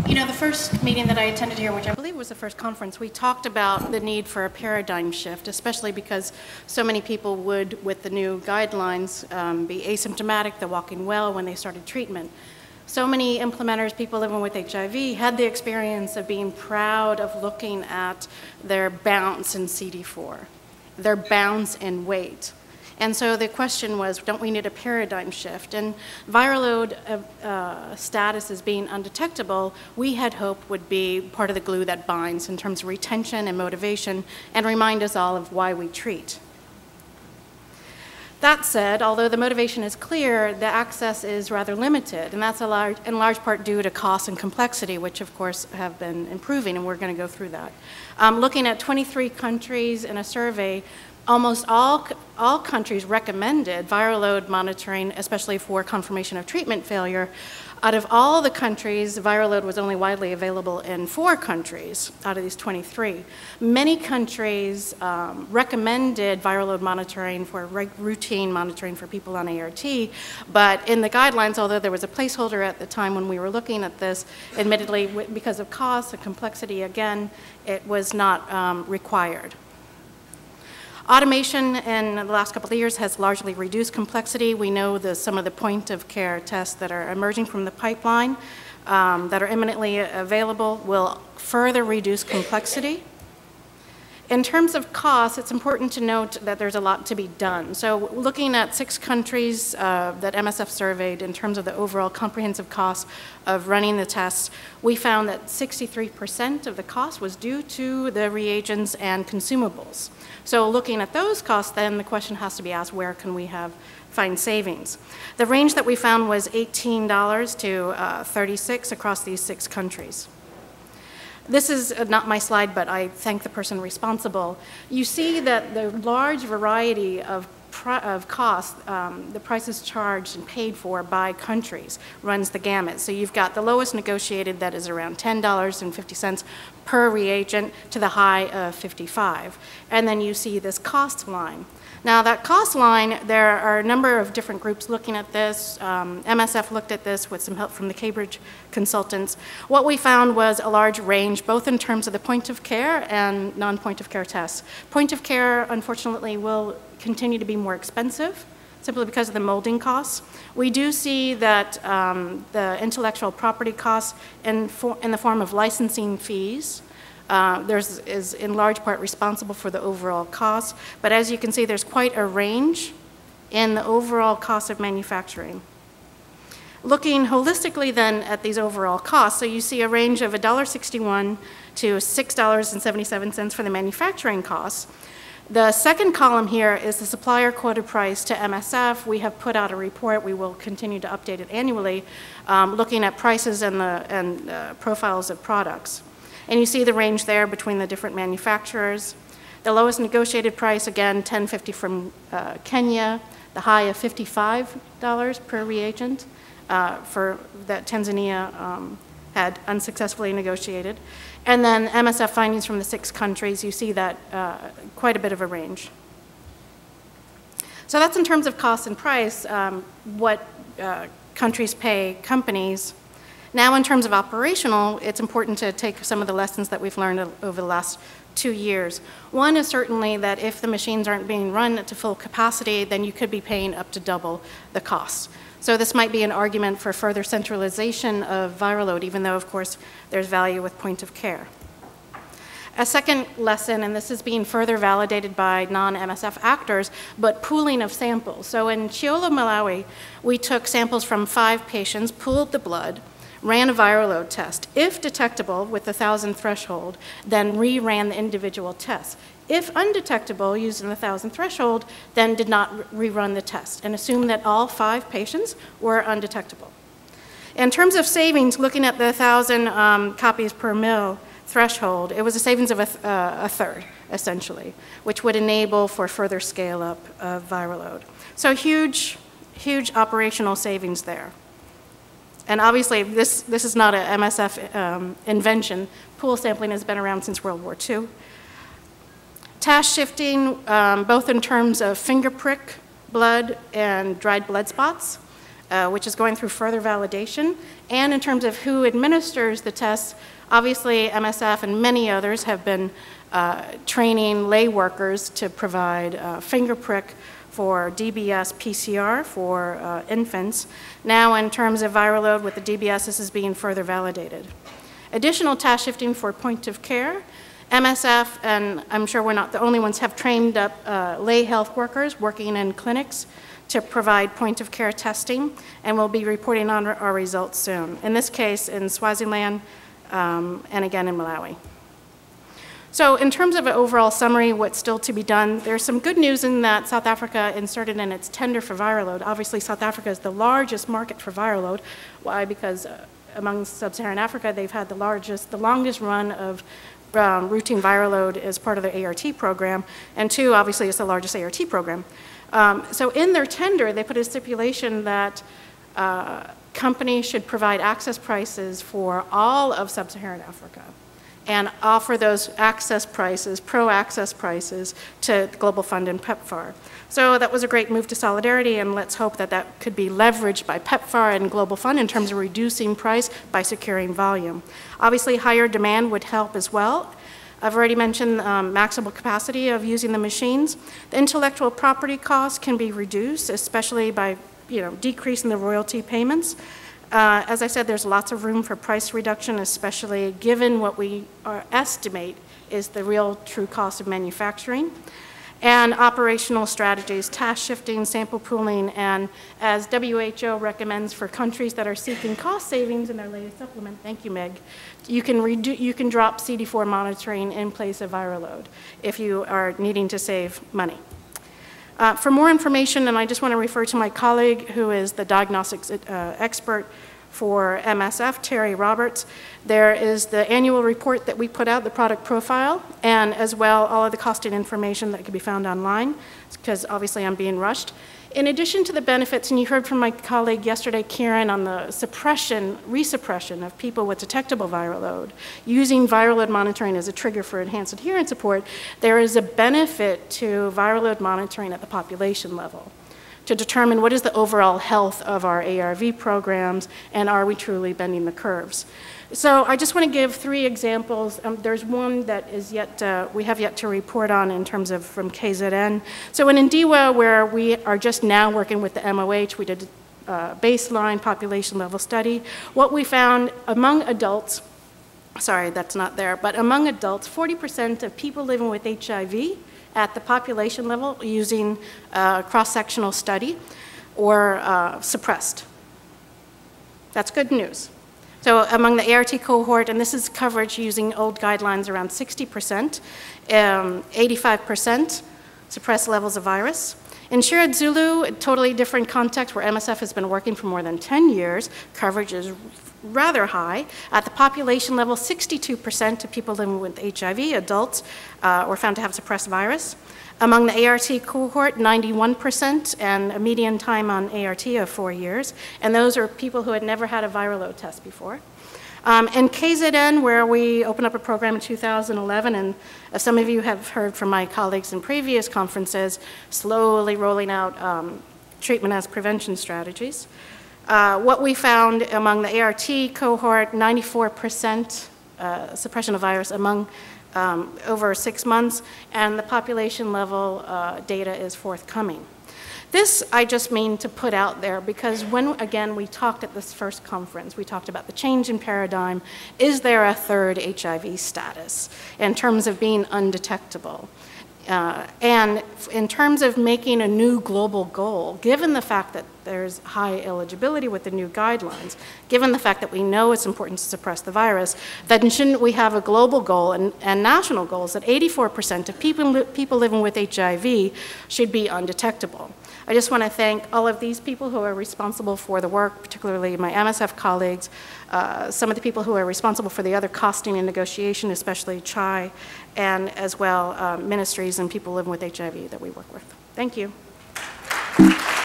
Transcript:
You know, the first meeting that I attended here, which I believe was the first conference, we talked about the need for a paradigm shift, especially because so many people would, with the new guidelines, be asymptomatic, they're walking well when they started treatment. So many implementers, people living with HIV, had the experience of being proud of looking at their bounce in CD4, their bounce in weight. And so the question was, don't we need a paradigm shift? And viral load status as being undetectable, we had hoped would be part of the glue that binds in terms of retention and motivation and remind us all of why we treat. That said, although the motivation is clear, the access is rather limited, and that's in large part due to cost and complexity, which of course have been improving, and we're going to go through that. Looking at 23 countries in a survey, almost all countries recommended viral load monitoring, especially for confirmation of treatment failure. Out of all the countries, viral load was only widely available in 4 countries out of these 23. Many countries recommended viral load monitoring for routine monitoring for people on ART, but in the guidelines, although there was a placeholder at the time when we were looking at this, admittedly, because of cost and complexity, again, it was not required. Automation in the last couple of years has largely reduced complexity. We know some of the point-of-care tests that are emerging from the pipeline that are imminently available will further reduce complexity. In terms of cost, it's important to note that there's a lot to be done. So looking at 6 countries that MSF surveyed in terms of the overall comprehensive cost of running the tests, we found that 63% of the cost was due to the reagents and consumables. So looking at those costs, then the question has to be asked, where can we find savings? The range that we found was $18 to $36 across these 6 countries. This is not my slide, but I thank the person responsible. You see that the large variety of costs, the prices charged and paid for by countries runs the gamut. So you've got the lowest negotiated that is around $10.50 per reagent to the high of $55. And then you see this cost line. Now that cost line, there are a number of different groups looking at this. MSF looked at this with some help from the Cambridge consultants. What we found was a large range, both in terms of the point of care and non-point of care tests. Point of care, unfortunately, will continue to be more expensive, simply because of the molding costs. We do see that the intellectual property costs in the form of licensing fees is in large part responsible for the overall cost, but as you can see, there's quite a range in the overall cost of manufacturing. Looking holistically then at these overall costs, so you see a range of $1.61 to $6.77 for the manufacturing costs. The second column here is the supplier quoted price to MSF. We have put out a report. We will continue to update it annually, looking at prices and profiles of products. And you see the range there between the different manufacturers. The lowest negotiated price, again, $10.50 from Kenya, the high of $55 per reagent for that Tanzania had unsuccessfully negotiated. And then MSF findings from the 6 countries, you see that quite a bit of a range. So that's in terms of cost and price, what countries pay companies. Now in terms of operational, it's important to take some of the lessons that we've learned over the last 2 years. One is certainly that if the machines aren't being run to full capacity, then you could be paying up to double the cost. So this might be an argument for further centralization of viral load, even though of course there's value with point of care. A second lesson, and this is being further validated by non-MSF actors, but pooling of samples. So in Chiolo, Malawi, we took samples from 5 patients, pooled the blood, ran a viral load test. If detectable with the 1,000 threshold, then reran the individual tests. If undetectable using the 1,000 threshold, then did not rerun the test and assumed that all 5 patients were undetectable. In terms of savings, looking at the 1,000 copies per mil threshold, it was a savings of a third, essentially, which would enable for further scale up of viral load. So huge operational savings there. And obviously, this is not an MSF invention. Pool sampling has been around since World War II. Task shifting, both in terms of finger prick blood and dried blood spots, which is going through further validation. And in terms of who administers the tests, obviously MSF and many others have been training lay workers to provide finger prick for DBS PCR for infants. Now in terms of viral load with the DBS, this is being further validated. Additional task shifting for point of care. MSF, and I'm sure we're not the only ones, have trained up lay health workers working in clinics to provide point of care testing, and we'll be reporting on our results soon. In this case, in Swaziland, and again in Malawi. So in terms of an overall summary, what's still to be done, there's some good news in that South Africa inserted in its tender for viral load. Obviously, South Africa is the largest market for viral load. Why? Because among sub-Saharan Africa, they've had the longest run of routine viral load as part of the ART program, and two, obviously, it's the largest ART program. So in their tender, they put a stipulation that companies should provide access prices for all of sub-Saharan Africa and offer those access prices, pro-access prices, to Global Fund and PEPFAR. So that was a great move to solidarity, and let's hope that that could be leveraged by PEPFAR and Global Fund in terms of reducing price by securing volume. Obviously, higher demand would help as well. I've already mentioned maximal capacity of using the machines. The intellectual property costs can be reduced, especially by decreasing the royalty payments. As I said, there's lots of room for price reduction, especially given what we estimate is the real true cost of manufacturing. And operational strategies, task shifting, sample pooling, and as WHO recommends for countries that are seeking cost savings in their latest supplement, thank you, Meg, you can drop CD4 monitoring in place of viral load if you are needing to save money. For more information, and I just want to refer to my colleague who is the diagnostics expert for MSF, Terry Roberts. There is the annual report that we put out, the product profile, and as well all of the costing information that can be found online, because obviously I'm being rushed. In addition to the benefits, and you heard from my colleague yesterday, Kieran, on the resuppression of people with detectable viral load, using viral load monitoring as a trigger for enhanced adherence support, there is a benefit to viral load monitoring at the population level to determine what is the overall health of our ARV programs and are we truly bending the curves. So I just want to give 3 examples. There's one that is we have yet to report on in terms of from KZN. So in Indiwa, where we are just now working with the MOH, we did a baseline population level study. What we found among adults, sorry, that's not there, but among adults, 40% of people living with HIV at the population level using a cross-sectional study or suppressed. That's good news. So among the ART cohort, and this is coverage using old guidelines, around 60%, 85% suppressed levels of virus. In Shiraz Zulu, a totally different context where MSF has been working for more than 10 years, coverage is rather high. At the population level, 62% of people living with HIV, adults, were found to have suppressed virus. Among the ART cohort, 91%, and a median time on ART of 4 years. And those are people who had never had a viral load test before. In KZN, where we opened up a program in 2011, and as some of you have heard from my colleagues in previous conferences, slowly rolling out treatment as prevention strategies. What we found among the ART cohort, 94% suppression of virus among over 6 months, and the population level data is forthcoming. This I just mean to put out there because when, again, we talked at this first conference, we talked about the change in paradigm. Is there a third HIV status in terms of being undetectable? And in terms of making a new global goal, given the fact that there's high eligibility with the new guidelines, given the fact that we know it's important to suppress the virus, then shouldn't we have a global goal and national goals that 84% of people living with HIV should be undetectable? I just want to thank all of these people who are responsible for the work, particularly my MSF colleagues, some of the people who are responsible for the other costing and negotiation, especially CHI, and as well ministries and people living with HIV that we work with. Thank you.